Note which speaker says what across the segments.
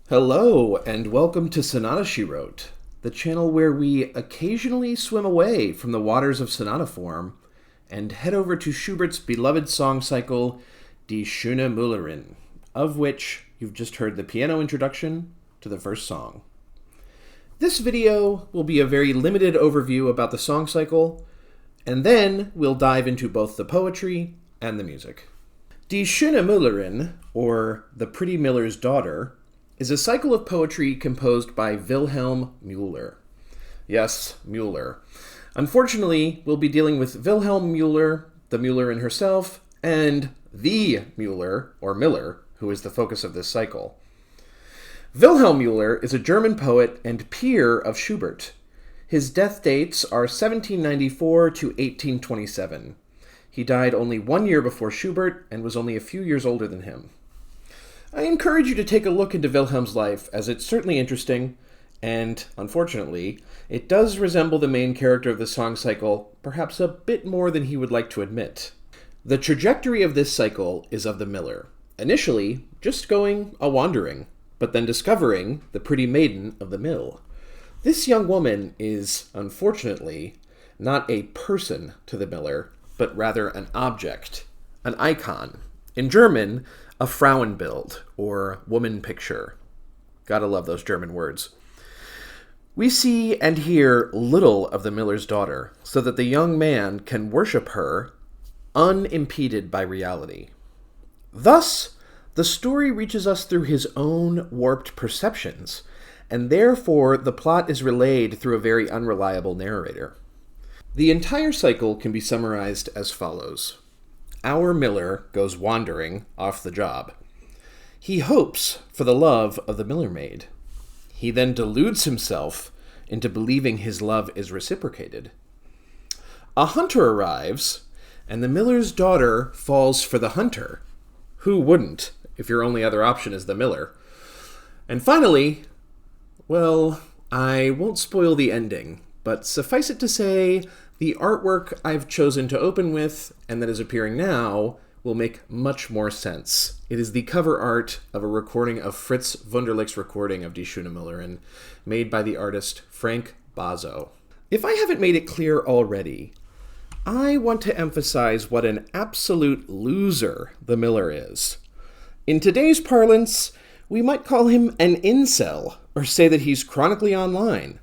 Speaker 1: Hello, and welcome to Sonata She Wrote, the channel where we occasionally swim away from the waters of sonata form and head over to Schubert's beloved song cycle, Die schöne Müllerin, of which you've just heard the piano introduction to the first song. This video will be a very limited overview about the song cycle, and then we'll dive into both the poetry and the music. Die schöne Müllerin, or The Pretty Miller's Daughter, is a cycle of poetry composed by Wilhelm Müller. Yes, Müller. Unfortunately, we'll be dealing with Wilhelm Müller, the Müllerin herself, and the Müller, or Miller, who is the focus of this cycle. Wilhelm Müller is a German poet and peer of Schubert. His death dates are 1794 to 1827. He died only 1 year before Schubert and was only a few years older than him. I encourage you to take a look into Wilhelm's life, as it's certainly interesting, and, unfortunately, it does resemble the main character of the song cycle, perhaps a bit more than he would like to admit. The trajectory of this cycle is of the miller, initially just going a-wandering, but then discovering the pretty maiden of the mill. This young woman is, unfortunately, not a person to the miller, but rather an object, an icon. In German, a Frauenbild, or woman picture. Gotta love those German words. We see and hear little of the miller's daughter, so that the young man can worship her unimpeded by reality. Thus, the story reaches us through his own warped perceptions, and therefore the plot is relayed through a very unreliable narrator. The entire cycle can be summarized as follows. Our miller goes wandering off the job. He hopes for the love of the miller maid. He then deludes himself into believing his love is reciprocated. A hunter arrives, and the miller's daughter falls for the hunter. Who wouldn't, if your only other option is the miller? And finally, well, I won't spoil the ending, but suffice it to say, the artwork I've chosen to open with, and that is appearing now, will make much more sense. It is the cover art of a recording of Fritz Wunderlich's recording of Die schöne Müllerin, made by the artist Frank Bazo. If I haven't made it clear already, I want to emphasize what an absolute loser the miller is. In today's parlance, we might call him an incel, or say that he's chronically online.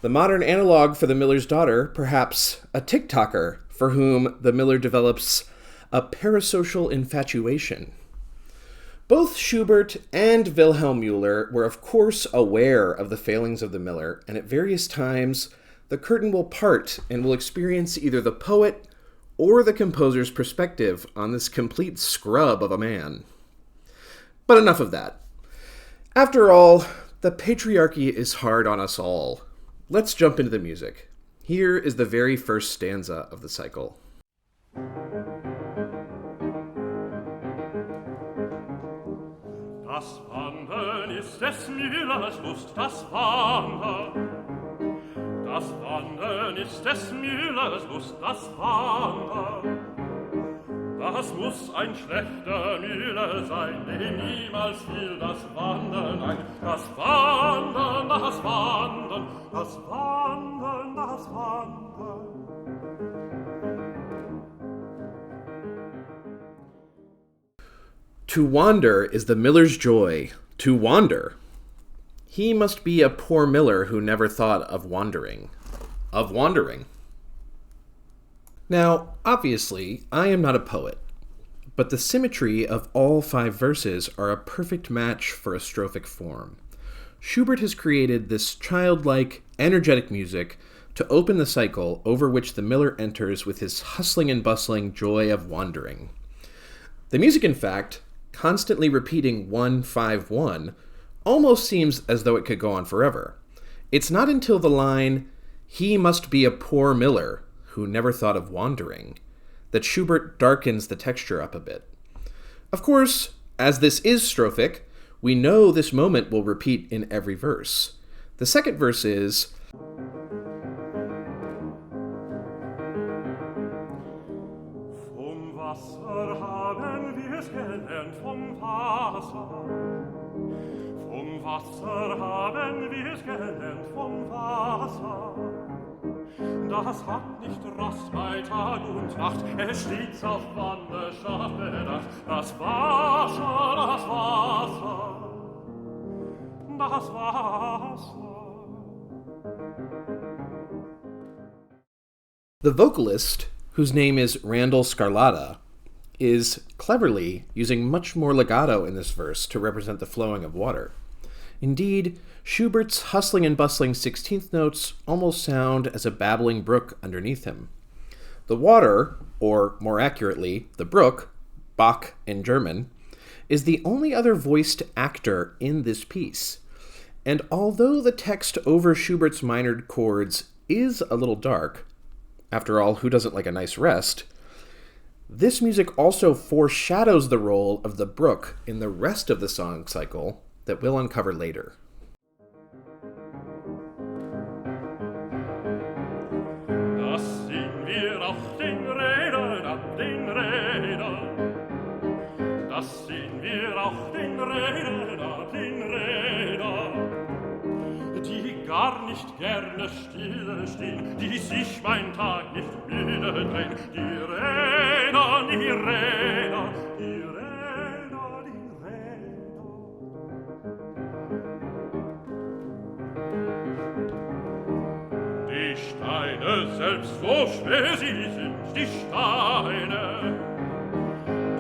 Speaker 1: The modern analog for the miller's daughter, perhaps a TikToker for whom the miller develops a parasocial infatuation. Both Schubert and Wilhelm Müller were of course aware of the failings of the miller, and at various times the curtain will part and we'll experience either the poet or the composer's perspective on this complete scrub of a man. But enough of that. After all, the patriarchy is hard on us all. Let's jump into the music. Here is the very first stanza of the cycle.
Speaker 2: Das Wandern ist des Müllers Lust, das Wandern. Das Wandern ist des Müllers Lust, das Wandern. Das muss ein schlechter Müller sein, dem niemals fiel das Wandern ein. Das Wandern, das Wandern, das Wandern, das Wandern.
Speaker 1: To wander is the miller's joy, to wander. He must be a poor miller who never thought of wandering. Of wandering. Now, obviously, I am not a poet, but the symmetry of all 5 verses are a perfect match for a strophic form. Schubert has created this childlike, energetic music to open the cycle over which the miller enters with his hustling and bustling joy of wandering. The music, in fact, constantly repeating 1-5-1, almost seems as though it could go on forever. It's not until the line, "He must be a poor miller who never thought of wandering," that Schubert darkens the texture up a bit. Of course, as this is strophic, we know this moment will repeat in every verse. The second verse is,
Speaker 2: Vom Wasser haben wir wir's gelernt vom Wasser. Vom Wasser haben wir's gelernt vom Wasser. Das hat nicht Rast bei Tag und Nacht, es stets auf Wanderschaft bedacht. Das Wasser, das Wasser, das Wasser.
Speaker 1: The vocalist, whose name is Randall Scarlata, is cleverly using much more legato in this verse to represent the flowing of water. Indeed, Schubert's hustling and bustling 16th notes almost sound as a babbling brook underneath him. The water, or more accurately, the brook, Bach in German, is the only other voiced actor in this piece. And although the text over Schubert's minor chords is a little dark, after all, who doesn't like a nice rest? This music also foreshadows the role of the brook in the rest of the song cycle that we'll uncover later.
Speaker 2: Das sehen wir auf den Rädern, ab den Rädern. Das sehen wir auf den Rädern, ab den Rädern. Die gar nicht gerne stille stehen, die sich mein Tag nicht müde drehen. Die Räder, die Räder, die Räder, die Räder. Die Steine selbst, so schwer sie sind, die Steine.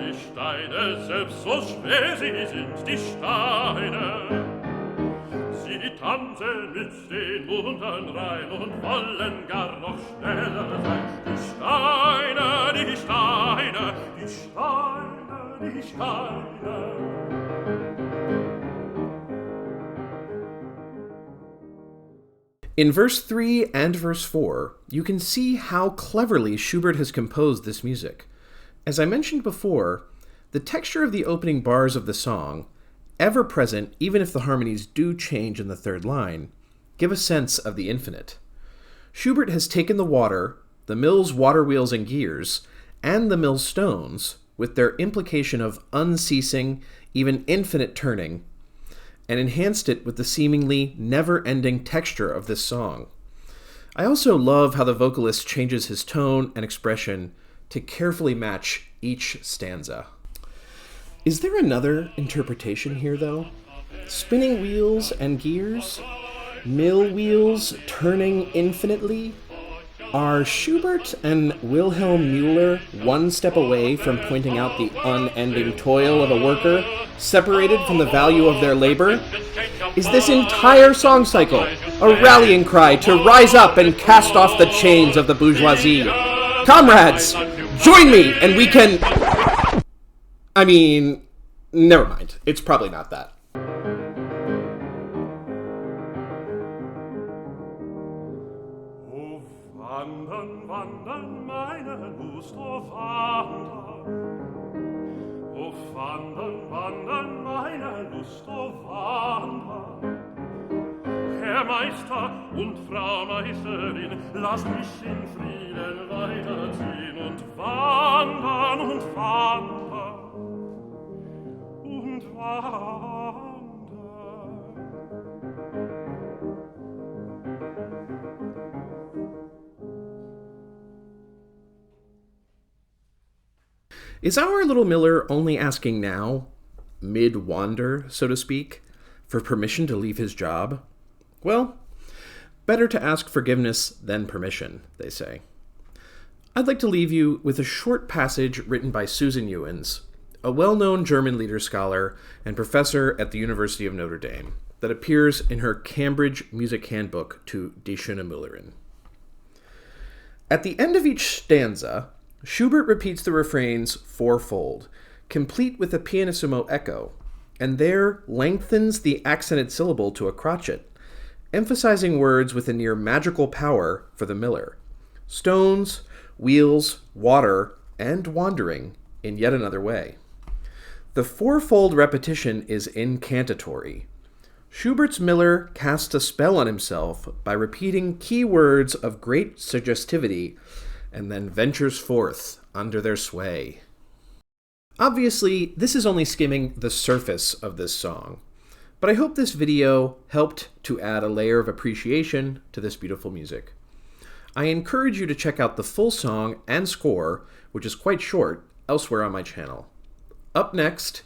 Speaker 2: Die Steine selbst, so schwer sie sind, die Steine. Sie tanzen mit den Mundern rein und wollen gar noch schneller sein. Die Steine, die Steine, die Steine, die Steine.
Speaker 1: In verse 3 and verse 4, you can see how cleverly Schubert has composed this music. As I mentioned before, the texture of the opening bars of the song, ever present even if the harmonies do change in the third line, give a sense of the infinite. Schubert has taken the water, the mill's water wheels and gears, and the mill's stones, with their implication of unceasing, even infinite turning, and enhanced it with the seemingly never-ending texture of this song. I also love how the vocalist changes his tone and expression to carefully match each stanza. Is there another interpretation here, though? Spinning wheels and gears? Mill wheels turning infinitely? Are Schubert and Wilhelm Müller one step away from pointing out the unending toil of a worker, separated from the value of their labor? Is this entire song cycle a rallying cry to rise up and cast off the chains of the bourgeoisie? Comrades, join me and we can... I mean, never mind. It's probably not that.
Speaker 2: Oh, wandern, wandern, meine Lust, oh, wandern. Oh, wandern, wandern, meine Lust, oh, wandern. Herr Meister und Frau Meisterin, lasst mich in Frieden weiterziehen und wandern und wandern.
Speaker 1: Is our little Miller only asking now, mid-wander, so to speak, for permission to leave his job? Well, better to ask forgiveness than permission, they say. I'd like to leave you with a short passage written by Susan Youens, a well-known German leader scholar and professor at the University of Notre Dame, that appears in her Cambridge Music Handbook to Die schöne Müllerin. At the end of each stanza, Schubert repeats the refrains fourfold, complete with a pianissimo echo, and there lengthens the accented syllable to a crotchet, emphasizing words with a near magical power for the Miller: stones, wheels, water, and wandering in yet another way. The fourfold repetition is incantatory. Schubert's Miller casts a spell on himself by repeating key words of great suggestivity and then ventures forth under their sway. Obviously, this is only skimming the surface of this song, but I hope this video helped to add a layer of appreciation to this beautiful music. I encourage you to check out the full song and score, which is quite short, elsewhere on my channel. Up next,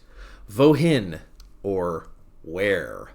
Speaker 1: Wohin, or Where.